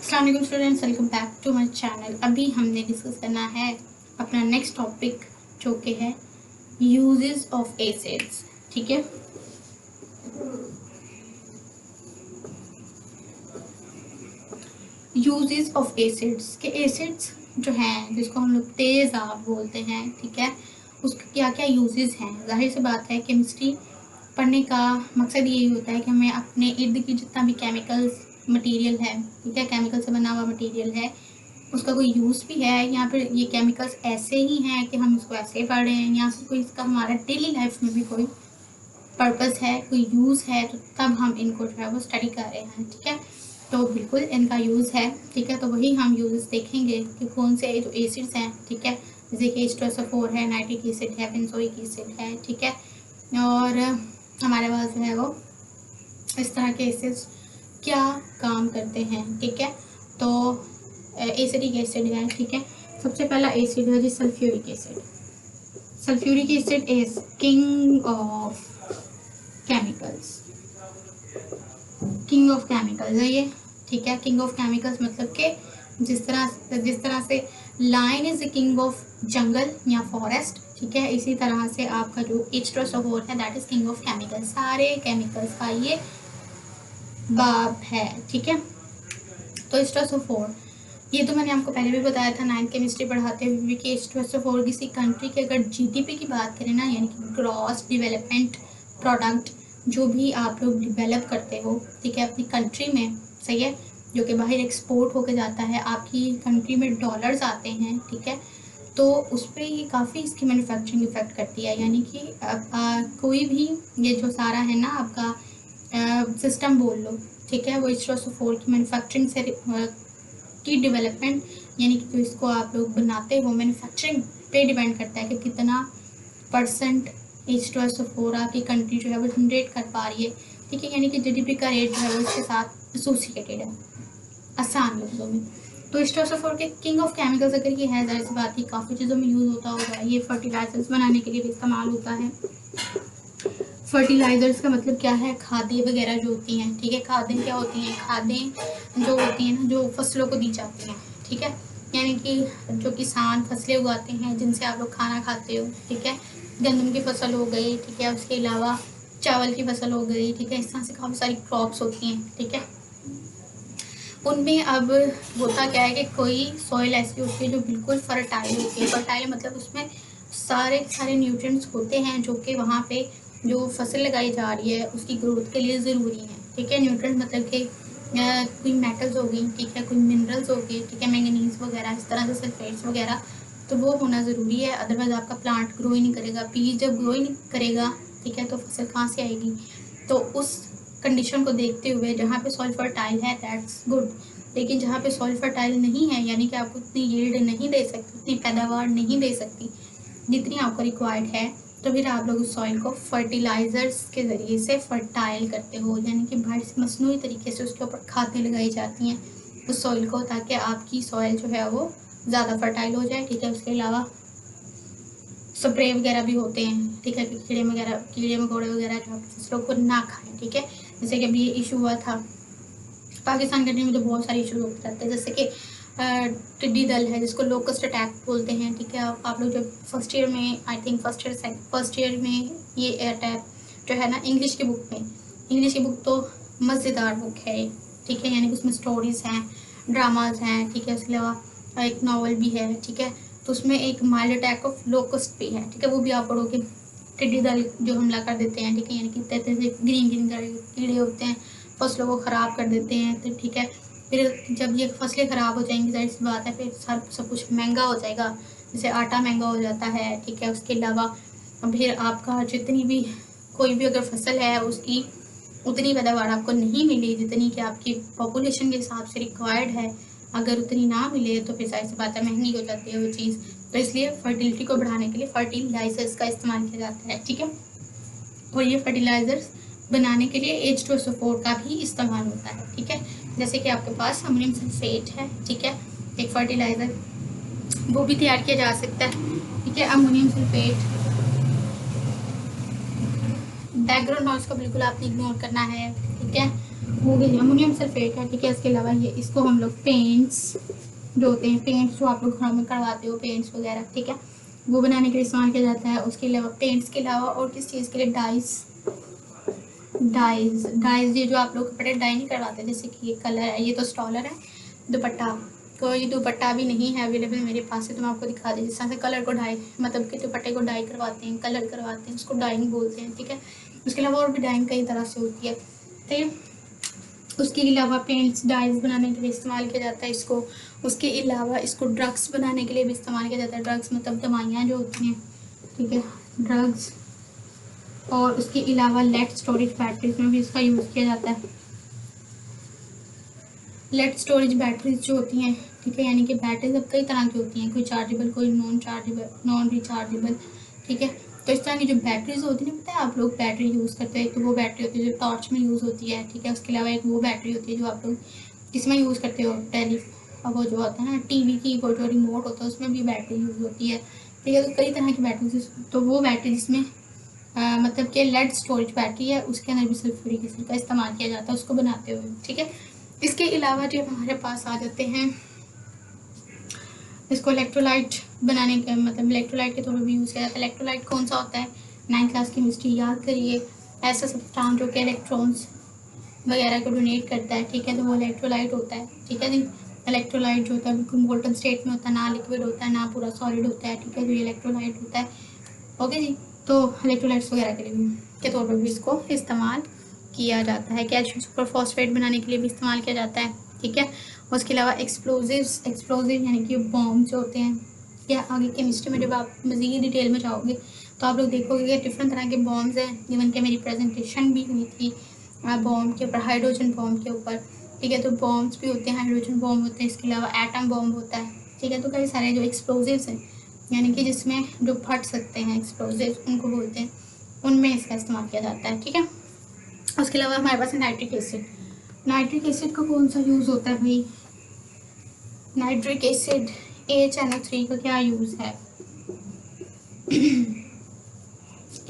अस्सलाम वालेकुम students, welcome back to my channel. अभी हमने डिस्कस करना है अपना नेक्स्ट टॉपिक जो कि है यूजेस ऑफ एसिड्स। ठीक है, यूजेस ऑफ एसिड्स के एसिड्स जो हैं जिसको हम लोग तेज़ाब बोलते हैं, ठीक है, उसके क्या क्या यूजेस हैं। जाहिर सी बात है, केमिस्ट्री पढ़ने का मकसद यही होता है कि हमें अपने इर्द गिर्द जितना भी केमिकल्स मटेरियल है, ठीक है, केमिकल से बना हुआ मटेरियल है, उसका कोई यूज़ भी है या फिर ये केमिकल्स ऐसे ही हैं कि हम इसको ऐसे ही पढ़ रहे हैं या फिर कोई इसका हमारा डेली लाइफ में भी कोई पर्पस है, कोई यूज़ है, तो तब हम इनको जो है वो स्टडी कर रहे हैं। ठीक है, तो बिल्कुल इनका यूज़ है। ठीक है, तो वही हम यूजेस देखेंगे कि कौन से जो एसिड्स हैं, ठीक है, जैसे कि H2SO4 है, नाइट्रिक एसिड है, बेंजोइक एसिड है, ठीक है, और हमारे पास जो है वो इस तरह के एसिड्स क्या काम करते हैं। ठीक है, तो एसिडिक एसिड है, ठीक है, सबसे पहला एसिड है जी sulphuric acid. Sulphuric acid is king of chemicals, king of chemicals है ये। ठीक है, किंग ऑफ केमिकल्स मतलब कि जिस तरह से lion is the king of jungle या फॉरेस्ट, ठीक है, इसी तरह से आपका जो H2SO4 है that is king of chemicals, सारे केमिकल्स का ये बाप है। ठीक है, तो H2SO4 ये तो मैंने आपको पहले भी बताया था 9th केमिस्ट्री पढ़ाते हुए कि H2SO4 किसी कंट्री के अगर जीडीपी की बात करें ना, यानी कि ग्रॉस डेवलपमेंट प्रोडक्ट, जो भी आप लोग डेवलप करते हो, ठीक है, अपनी कंट्री में, सही है, जो कि बाहर एक्सपोर्ट होकर जाता है, आपकी कंट्री में डॉलर्स आते हैं, ठीक है, तो उस पर ये काफ़ी इसकी मैन्युफैक्चरिंग इफेक्ट करती है। यानी कि कोई भी ये जो सारा है ना आपका सिस्टम बोल लो, ठीक है, वो H2SO4 की मैन्युफैक्चरिंग से की डेवलपमेंट, यानी कि जो इसको आप लोग बनाते हो मैन्युफैक्चरिंग पे डिपेंड करता है कि कितना परसेंट H2SO4 आपकी कंट्री जो है वो जनरेट कर पा रही है। ठीक है, यानी कि जीडीपी का रेट जो है वो इसके साथ एसोसिएटेड है, आसान लफ्जों में। तो H2SO4 के किंग ऑफ केमिकल्स अगर ये है, जाहिर सी बात ही काफ़ी चीज़ों में यूज़ होता होगा। ये फर्टिलाइजर्स बनाने के लिए भी इस्तेमाल होता है। फर्टिलाइजर्स का मतलब क्या है, खादें वगैरह जो होती हैं, ठीक है, खादें क्या होती हैं, खादें जो होती हैं ना जो फसलों को दी जाती हैं, ठीक है, यानी कि जो किसान फसलें उगाते हैं जिनसे आप लोग खाना खाते हो, ठीक है, गंदम की फसल हो गई, ठीक है, उसके अलावा चावल की फसल हो गई, ठीक है, इस तरह से काफ़ी सारी क्रॉप्स होती हैं। ठीक है, उनमें अब होता क्या है कि कोई सॉइल ऐसी होती है जो बिल्कुल फर्टाइल होती है। फर्टाइल मतलब उसमें सारे सारे न्यूट्रिएंट्स होते हैं जो कि वहाँ पे जो फसल लगाई जा रही है उसकी ग्रोथ के लिए ज़रूरी है। ठीक है, न्यूट्रिएंट्स मतलब कि कोई मेटल्स हो गई, ठीक है, कोई मिनरल्स हो गए, ठीक है, मैंगनीज वगैरह, इस तरह से सल्फेट्स वगैरह, तो वो होना ज़रूरी है, अदरवाइज़ आपका प्लांट ग्रो ही नहीं करेगा। बीज जब ग्रो ही नहीं करेगा, ठीक है, तो फसल कहाँ से आएगी। तो उस कंडीशन को देखते हुए जहाँ पे सॉइल फर्टाइल है दैट्स गुड, लेकिन जहाँ पे सॉइल फर्टाइल नहीं है, यानी कि आपको उतनी यील्ड नहीं दे सकती, उतनी पैदावार नहीं दे सकती जितनी आपको रिक्वायर्ड है, तो फिर आप लोग उस सॉइल को फर्टिलाइजर्स के ज़रिए से फर्टाइल करते हो, यानी कि बाहर से मसनूई तरीके से उसके ऊपर खादें लगाई जाती हैं उस सॉइल को, ताकि आपकी सॉइल जो है वो ज़्यादा फर्टाइल हो जाए। ठीक है, उसके अलावा स्प्रे वगैरह भी होते हैं, ठीक है, कि कीड़े मकोड़े वगैरह जो आपकी फसलों को ना खाएं। ठीक है, जैसे कि अभी ये इशू हुआ था पाकिस्तान कंट्री में, तो बहुत सारे इशू होते रहते हैं, जैसे कि टिड्डी दल है जिसको लोकस्ट अटैक बोलते हैं। ठीक है, आप लोग जब फर्स्ट ईयर में, आई थिंक फर्स्ट ईयर में ये अटैक जो है ना, इंग्लिश की बुक तो मज़ेदार बुक है, ठीक है, यानी कि उसमें स्टोरीज़ हैं, ड्रामाज हैं, ठीक है, उसके अलावा एक नावल भी है, ठीक है, तो उसमें एक माइल्ड अटैक ऑफ लोकस्ट भी है, ठीक है, वो भी आप पढ़ोगे। टिड्डी दल जो हमला कर देते हैं, ठीक है, यानी कि तरह से ग्रीन कीड़े होते हैं, फसलों को ख़राब कर देते हैं। तो ठीक है, फिर जब ये फसलें ख़राब हो जाएंगी, जाहिर सी बात है फिर सब कुछ महंगा हो जाएगा, जैसे आटा महंगा हो जाता है। ठीक है, उसके अलावा फिर आपका जितनी भी कोई भी अगर फसल है उसकी उतनी पैदावार आपको नहीं मिली जितनी कि आपकी पॉपुलेशन के हिसाब से रिक्वायर्ड है, अगर उतनी ना मिले तो फिर जाहिर सी बात है महंगी हो जाती है वो चीज़। तो इसलिए फर्टिलिटी को बढ़ाने के लिए फर्टिलाइजर्स का इस्तेमाल किया जाता है। ठीक है, और ये फर्टिलाइजर्स बनाने के लिए H2SO4 का भी इस्तेमाल होता है। ठीक है, जैसे कि आपके पास अमोनियम सल्फेट है, ठीक है, एक फर्टिलाइज़र, वो भी तैयार किया जा सकता है। ठीक है, अमोनियम सल्फेट, बैकग्राउंड नॉइज़ को बिल्कुल आपने इग्नोर करना है। ठीक है, हो गई अमोनियम सल्फेट है, ठीक है। इसके अलावा ये इसको हम लोग पेंट्स जो होते हैं, पेंट्स जो आप लोग घरों में करवाते हो, पेंट्स वगैरह, ठीक है, वो बनाने के लिए इस्तेमाल किया जाता है। उसके अलावा पेंट्स के अलावा और किस चीज़ के लिए, डाइज ये जो आप लोग कपड़े डाई नहीं करवाते, जैसे कि ये कलर है, ये तो स्टॉलर है। दुपट्टा, कोई दुपट्टा भी नहीं है अवेलेबल मेरे पास से, तो मैं आपको दिखा दी। जिस तरह से कलर को डाई, मतलब कि दुपट्टे को डाई करवाते हैं, कलर करवाते हैं, उसको डाइंग बोलते हैं, ठीक है। उसके अलावा और भी डाइंग कई तरह से होती है, ठीक है। उसके अलावा पेंट्स डाइज बनाने के लिए इस्तेमाल किया जाता है इसको। उसके अलावा इसको ड्रग्स बनाने के लिए भी इस्तेमाल किया जाता है। ड्रग्स मतलब दवाइयाँ जो होती हैं, ठीक है, ड्रग्स। और उसके अलावा लेड स्टोरेज बैटरीज में भी इसका यूज़ किया जाता है। लेड स्टोरेज बैटरीज जो होती हैं, ठीक है, यानी कि बैटरीज अब कई तरह की होती हैं, कोई चार्जेबल, कोई नॉन रिचार्जेबल, ठीक है। तो इस तरह की जो बैटरीज होती है ना, पता है आप लोग बैटरी यूज़ करते हैं, तो वो बैटरी होती है जो टॉर्च में यूज़ होती है, ठीक है। उसके अलावा एक वो बैटरी होती है जो आप लोग किसमें यूज़ करते हो, वो जो होता है ना टीवी की, वो जो रिमोट होता है उसमें भी बैटरी यूज़ होती है, ठीक है। तो कई तरह की बैटरी, तो वो बैटरी जिसमें मतलब कि लेड स्टोरेज बैटरी है, उसके अंदर भी सल्फ्यूरिक एसिड का इस्तेमाल किया जाता है उसको बनाते हुए, ठीक है। इसके अलावा जब हमारे पास आ जाते हैं, इसको इलेक्ट्रोलाइट बनाने के, मतलब इलेक्ट्रोलाइट के तौर पर भी यूज़ किया जाता है। इलेक्ट्रोलाइट कौन सा होता है, 9th क्लास की केमिस्ट्री याद करिए। ऐसा सब्सटेंस जो कि इलेक्ट्रॉन्स वगैरह को डोनेट करता है, ठीक है, तो वो इलेक्ट्रोलाइट होता है, ठीक है जी। इलेक्ट्रोलाइट जो होता है बिल्कुल मोल्टन स्टेट में होता है, ना लिक्विड होता है ना पूरा सॉलिड होता है, ठीक है, तो ये इलेक्ट्रोलाइट होता है, ओके जी। तो इलेक्ट्रोलाइट्स वगैरह के लिए भी के तौर पर भी इसको इस्तेमाल किया जाता है। कैल्शियम सुपर फॉस्फेट बनाने के लिए भी इस्तेमाल किया जाता है, ठीक है। उसके अलावा एक्सप्लोजिव यानी कि बॉम्ब जो होते हैं, या आगे केमिस्ट्री में जब आप मज़ीद डिटेल में जाओगे तो आप लोग देखोगे कि डिफरेंट तरह के बॉम्ब्स हैं। इवन कि मेरी प्रेजेंटेशन भी हुई थी बॉम्ब के ऊपर, हाइड्रोजन बॉम्ब के ऊपर, ठीक है। तो बॉम्ब्स भी होते हैं, हाइड्रोजन बॉम्ब होते हैं, इसके अलावा एटम बॉम्ब होता है, ठीक है। तो कई सारे जो एक्सप्लोजिव्स हैं, यानी कि जिसमें जो फट सकते हैं, एक्सप्लोजिव उनको बोलते हैं, उनमें इसका इस्तेमाल किया जाता है, ठीक है। उसके अलावा हमारे पास है नाइट्रिक एसिड। नाइट्रिक एसिड का कौन सा यूज़ होता है भाई, नाइट्रिक एसिड HNO3 का क्या यूज़ है।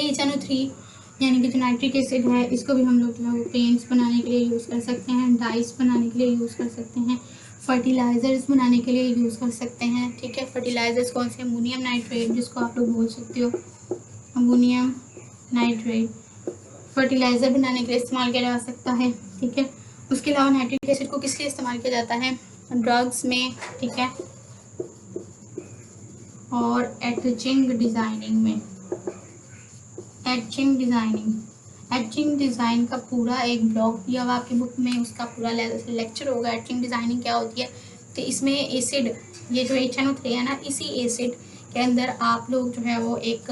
HNO3 यानी कि जो नाइट्रिक एसिड है, इसको भी हम लोग जो है वो पेंट्स बनाने के लिए यूज़ कर सकते हैं, डाइस बनाने के लिए यूज़ कर सकते हैं, फर्टिलाइज़र्स बनाने के लिए यूज़ कर सकते हैं, ठीक है। फर्टिलाइज़र्स कौन से, अमोनियम नाइट्रेट जिसको आप लोग बोल सकते हो, अमोनियम नाइट्रेट फर्टिलाइज़र बनाने के लिए इस्तेमाल किया जा सकता है, ठीक है। उसके अलावा नाइट्रिक एसिड को किस लिए इस्तेमाल किया जाता है, ड्रग्स में, ठीक है, और एचिंग डिज़ाइनिंग में। एचिंग डिज़ाइन का पूरा एक ब्लॉक दिया हुआ आपकी बुक में, उसका पूरा लेक्चर होगा एचिंग डिज़ाइनिंग क्या होती है। तो इसमें एसिड, ये जो HNO3 है ना, इसी एसिड के अंदर आप लोग जो है वो एक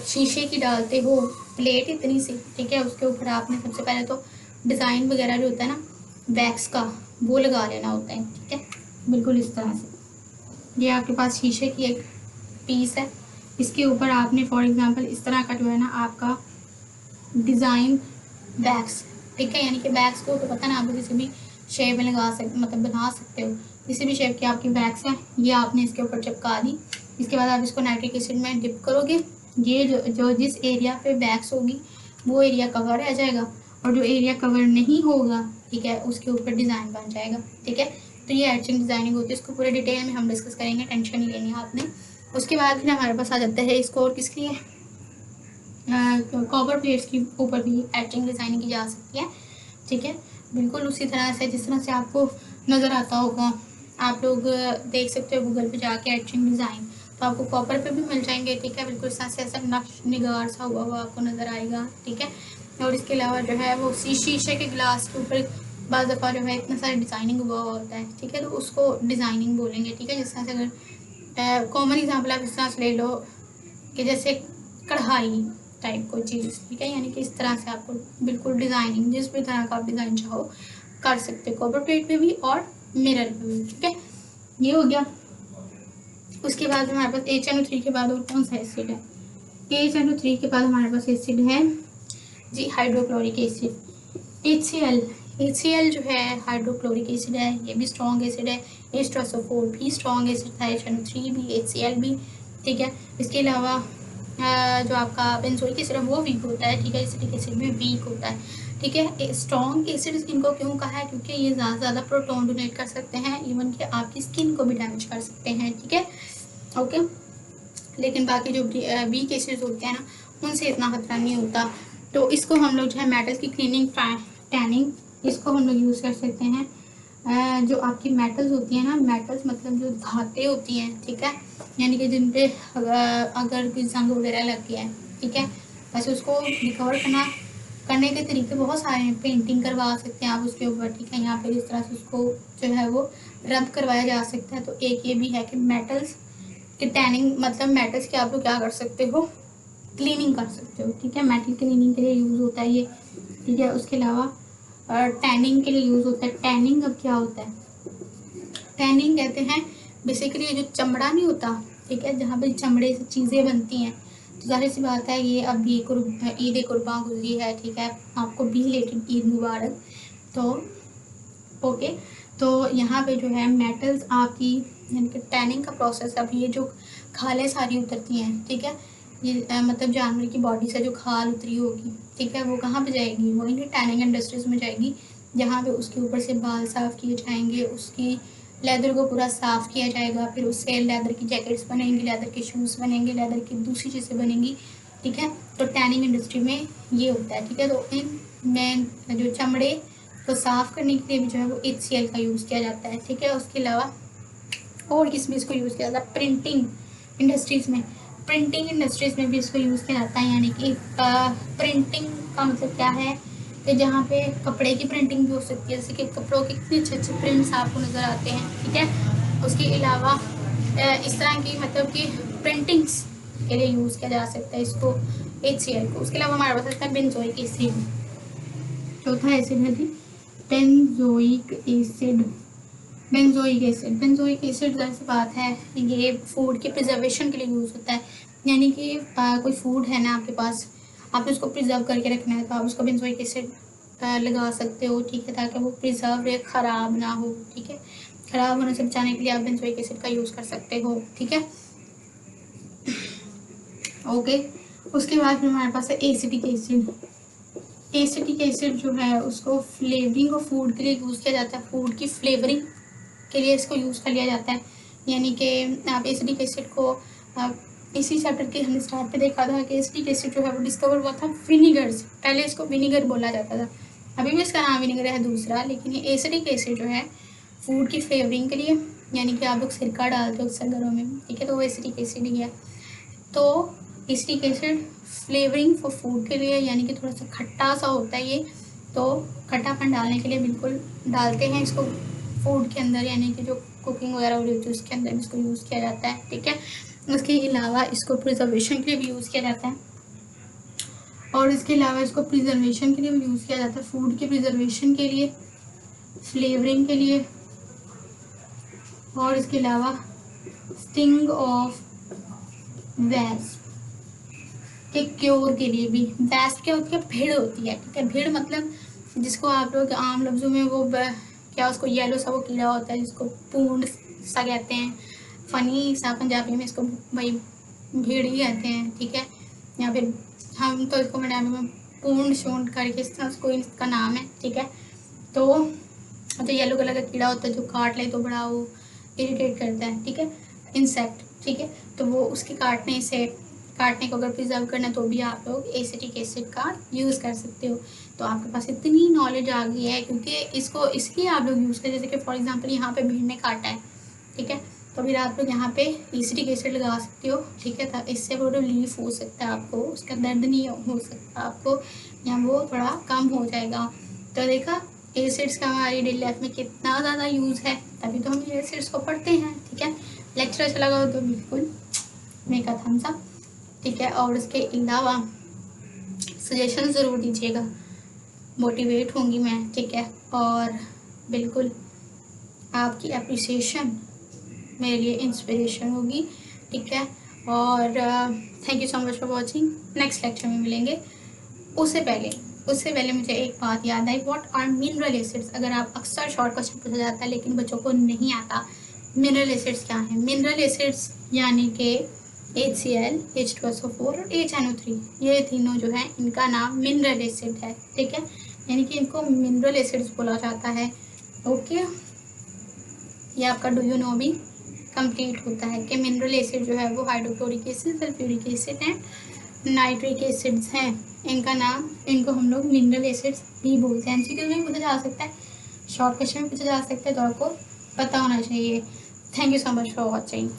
शीशे की डालते हो प्लेट इतनी सी, ठीक है। उसके ऊपर आपने सबसे पहले तो डिज़ाइन वगैरह जो होता है ना वैक्स का, वो लगा लेना होता है, ठीक है, बिल्कुल इस तरह से। ये आपके पास शीशे की एक पीस है, इसके ऊपर आपने फॉर एग्जांपल इस तरह का जो है ना आपका डिज़ाइन बैग्स, ठीक है, यानी कि बैग्स को तो पता ना, आप लोग किसी भी शेप में लगा सकते, मतलब बना सकते हो, किसी भी शेप की आपकी बैग्स हैं, ये आपने इसके ऊपर चिपका दी। इसके बाद आप इसको नाइट्रिक एसिड में डिप करोगे, ये जो जिस एरिया पे बैग्स होगी वो एरिया कवर रह जाएगा, और जो एरिया कवर नहीं होगा, ठीक है, उसके ऊपर डिज़ाइन बन जाएगा, ठीक है। तो ये एचिंग डिज़ाइनिंग होती है, इसको पूरे डिटेल में हम डिस्कस करेंगे, टेंशन नहीं लेनी है आपने। उसके बाद फिर हमारे पास आ जाता है इसको और किसके लिए, कॉपर प्लेट्स के ऊपर भी एचिंग डिज़ाइनिंग की जा सकती है, ठीक है। बिल्कुल उसी तरह से जिस तरह से आपको नज़र आता होगा, आप लोग देख सकते हो गूगल पे जाके एचिंग डिज़ाइन, तो आपको कॉपर पे भी मिल जाएंगे, ठीक है। बिल्कुल इस तरह से ऐसा नक्श निगार सा हुआ आपको नज़र आएगा, ठीक है। और इसके अलावा जो है वो शीशे के गिलास के ऊपर बाज़ दफ़ा जो है इतना सारा डिज़ाइनिंग हुआ होता है, ठीक है, तो उसको डिज़ाइनिंग बोलेंगे, ठीक है। जिस तरह से अगर कॉमन एग्जाम्पल आप इस तरह से ले लो कि जैसे कढ़ाई टाइप कोई चीज़, ठीक है, यानी कि इस तरह से आपको बिल्कुल डिज़ाइनिंग जिस भी तरह का आप डिज़ाइन चाहो कर सकते हो, कॉपर प्लेट पे भी और मिरर पे भी, ठीक है। ये हो गया। उसके बाद हमारे पास HNO3 के बाद और कौन सा एसिड है, HNO3 के बाद हमारे पास एसिड है जी हाइड्रोक्लोरिक एसिड, HCl जो है हाइड्रोक्लोरिक एसिड है, ये भी स्ट्रॉन्ग एसिड है। H2SO4 भी स्ट्रॉन्ग एसिड था, HNO3 भी, HCl भी, ठीक है। इसके अलावा जो आपका बेंजोइक एसिड है वो वीक होता है, ठीक है, एसिटिक एसिड भी वीक होता है, ठीक है। स्ट्रॉन्ग एसिड्स इनको क्यों कहा है, क्योंकि ये ज़्यादा प्रोटॉन डोनेट कर सकते हैं, इवन कि आपकी स्किन को भी डैमेज कर सकते हैं, ठीक है, ओके। लेकिन बाकी जो वीक एसिड्स होते हैं ना, उनसे इतना खतरा नहीं होता। तो इसको हम लोग जो है मेटल्स की क्लीनिंग, टैनिंग, इसको हम लोग यूज़ कर सकते हैं। जो आपकी मेटल्स होती हैं ना, मेटल्स मतलब जो धातें होती हैं, ठीक है, यानी कि जिन पे अगर कोई जंग वगैरह लग गया है, ठीक है, वैसे उसको रिकवर करने के तरीके बहुत सारे हैं। पेंटिंग करवा सकते हैं आप उसके ऊपर, ठीक है, यहाँ पे जिस तरह से उसको जो है वो रब करवाया जा सकता है। तो एक ये भी है कि मेटल्स की टैनिंग, मतलब मेटल्स के आप लोग क्या कर सकते हो, क्लीनिंग कर सकते हो, ठीक है, मेटल क्लीनिंग के लिए यूज़ होता है ये, ठीक है। उसके अलावा टैनिंग के लिए यूज़ होता है। टैनिंग अब क्या होता है, टैनिंग कहते हैं बेसिकली जो चमड़ा नहीं होता, ठीक है, जहाँ पे चमड़े से चीज़ें बनती हैं। तो जाहिर सी बात है, ये अब ईद कुर्बान गुजरी है, ठीक है, आपको भी रिलेटेड ईद मुबारक। तो ओके, तो यहाँ पे जो है मेटल्स आपकी, यानी कि टैनिंग का प्रोसेस, अब ये जो खालें सारी उतरती हैं, ठीक है, ये मतलब जानवर की बॉडी से जो खाल उतरी होगी, ठीक है, वो कहाँ पे जाएगी, वो इनकी टैनिंग इंडस्ट्रीज़ में जाएगी, जहाँ पे उसके ऊपर से बाल साफ़ किए जाएंगे, उसकी लेदर को पूरा साफ़ किया जाएगा, फिर उससे लेदर की जैकेट्स बनेंगी, लेदर के शूज़ बनेंगे, लेदर की दूसरी चीज़ें बनेंगी, ठीक है। तो टैनिंग इंडस्ट्री में ये होता है, ठीक है। तो इन में जो चमड़े को साफ़ करने के लिए भी जो है वो HCl का यूज़ किया जाता है, ठीक है। उसके अलावा और किस में इसको यूज़ किया जाता है, प्रिंटिंग इंडस्ट्रीज़ में, प्रिंटिंग इंडस्ट्रीज़ में भी इसको यूज़ किया जाता है। यानी कि प्रिंटिंग का मतलब क्या है कि जहाँ पे कपड़े की प्रिंटिंग भी हो सकती है, जैसे कि कपड़ों के कितने अच्छे अच्छे प्रिंट्स आपको नज़र आते हैं, ठीक है। उसके अलावा इस तरह की मतलब कि प्रिंटिंग्स के लिए यूज़ किया जा सकता है इसको, HCl को। उसके अलावा हमारे पास आता है बेंजोइक एसिड, चौथा एसिड है जी benzoic acid. Benzoic acid, benzoic acid जैसी बात है, ये फूड के प्रिजर्वेशन के लिए यूज़ होता है। यानी कि कोई फूड है ना आपके पास, आपने उसको प्रिजर्व करके रखना है, तो आप उसको बेंजोइक एसिड लगा सकते हो, ठीक है, ताकि वो प्रिजर्व रहे, ख़राब ना हो, ठीक है। ख़राब होने से बचाने के लिए आप बेंजोइक एसिड का यूज़ कर सकते हो, ठीक है, ओके। उसके बाद फिर हमारे पास है एसिटिक एसिड। एसिटिक एसिड जो है उसको फ्लेवरिंग और फूड के लिए यूज़ किया जाता है, फूड की फ्लेवरिंग के लिए इसको यूज़ कर लिया जाता है। यानी कि आप एसिटिक एसिड को इसी चैप्टर के हमने स्टार्ट पे देखा था कि एसिटिक एसिड जो है वो डिस्कवर हुआ था विनीगर से, पहले इसको विनीगर बोला जाता था, अभी भी इसका नाम विनीगर है दूसरा, लेकिन ये एसिटिक एसिड जो है फूड की फ्लेवरिंग के लिए, यानी कि आप लोग सिरका डालते हो अक्सर घरों में, ठीक है, तो वो एसिटिक एसिड ही है। तो acetic acid flavouring for food के लिए, यानी कि थोड़ा सा खट्टा सा होता है ये, तो खट्टापन डालने के लिए बिल्कुल डालते हैं इसको फूड के अंदर, यानी कि जो कुकिंग वगैरह हो रही होती है उसके अंदर इसको यूज़ किया जाता है, ठीक है। उसके अलावा इसको प्रिजर्वेशन के लिए भी यूज़ किया जाता है, और इसके अलावा इसको प्रिजर्वेशन के लिए भी यूज़ किया जाता है, फूड के प्रिजर्वेशन के लिए, फ्लेवरिंग के लिए, और इसके अलावा स्टिंग ऑफ वेस्प के क्योर के लिए भी। वेस्प क्या होती है, भीड़ होती है, ठीक है, भीड़ मतलब जिसको आप लोग आम लफ्ज़ों में वो क्या उसको येलो सा वो कीड़ा होता है जिसको पूंड सा कहते हैं, फ़नी सा पंजाबी में इसको भाई भीड़ ही कहते हैं, ठीक है, या फिर हम तो इसको पंजाबी में पूंड शूंड करके इस तरह कोई इसका नाम है, ठीक है। तो जो येलो कलर का कीड़ा होता है जो काट ले तो बड़ा वो इरिटेट करता है, ठीक है, इंसेक्ट, ठीक है, तो वो उसके काटने को अगर प्रिजर्व करना तो भी आप लोग एसिटिक एसिड का यूज़ कर सकते हो। तो आपके पास इतनी नॉलेज आ गई है, क्योंकि इसको इसलिए आप लोग यूज़ करें, जैसे कि फॉर एग्जांपल यहाँ पे भीड़ ने काटा है, ठीक है, तो फिर आप लोग यहाँ पे एसिटिक एसिड लगा सकते हो, ठीक है, तो इससे वो रिलीफ हो सकता है आपको, उसका दर्द नहीं हो सकता आपको, या वो थोड़ा कम हो जाएगा। तो देखा एसिड्स का हमारी डेली लाइफ में कितना ज़्यादा यूज़ है, तभी तो हम एसिड्स को पढ़ते हैं, ठीक है। लेक्चर अच्छा लगा तो बिल्कुल मेक अ थम्स अप, ठीक है, और इसके अलावा सजेशन ज़रूर दीजिएगा, मोटिवेट होंगी मैं, ठीक है, और बिल्कुल आपकी अप्रिसिएशन मेरे लिए इंस्पिरेशन होगी, ठीक है। और thank you so much for watching, next lecture में मिलेंगे। उससे पहले मुझे एक बात याद आई, व्हाट आर मिनरल एसिड्स। अगर आप अक्सर शॉर्ट क्वेश्चन पूछा जाता है लेकिन बच्चों को नहीं आता मिनरल एसिड्स क्या है। मिनरल एसिड्स यानी कि HCl, H2SO4 और HNO3, ये तीनों जो है इनका नाम मिनरल एसिड है, ठीक है। यानी कि इनको मिनरल एसिड्स बोला जाता है। ओके, ये आपका डू यू नो भी कंप्लीट होता है कि मिनरल एसिड जो है वो hydrochloric acid, sulphuric acid and nitric acids हैं। इनका नाम, इनको हम लोग मिनरल एसिड्स भी बोलते हैं। एमसीक्यू में पूछा जा सकता है, शॉर्ट क्वेश्चन में पूछा जा सकता है, तो आपको पता होना चाहिए। Thank you so much for watching.